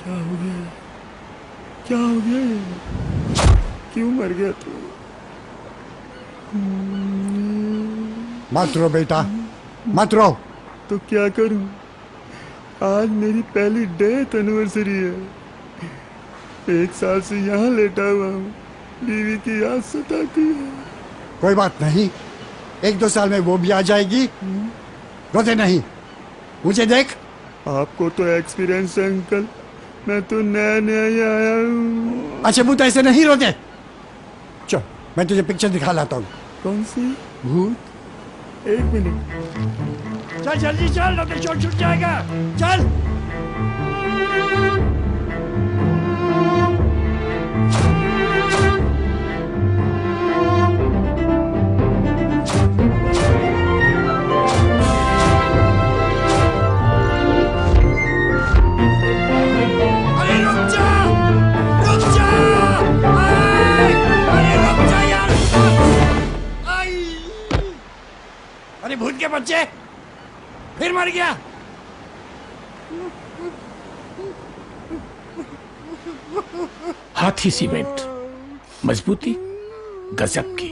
क्या हो गया? क्या हो गया ये? क्यों मर गया तू? मत रो बेटा, मत रो। तो क्या करूं? आज मेरी पहली डेथ एनिवर्सरी है। 1 साल से यहाँ लेटा हुआ हूँ। बीवी की याद सताती है। कोई बात नहीं, 1-2 साल में वो भी आ जाएगी। रोते नहीं, मुझे देख। आपको तो एक्सपीरियंस है अंकल, मैं तो नया नया ही आया हूँ। अच्छा भूत ऐसे नहीं रोते। चल मैं तुझे पिक्चर दिखा लाता हूँ। कौन सी? भूत? 1 मिनट। चल जल्दी चल, नहीं तो शॉट छूट जाएगा। चल। अरे भूत के बच्चे, फिर मर गया। हाथी सीमेंट, मजबूती गजब की।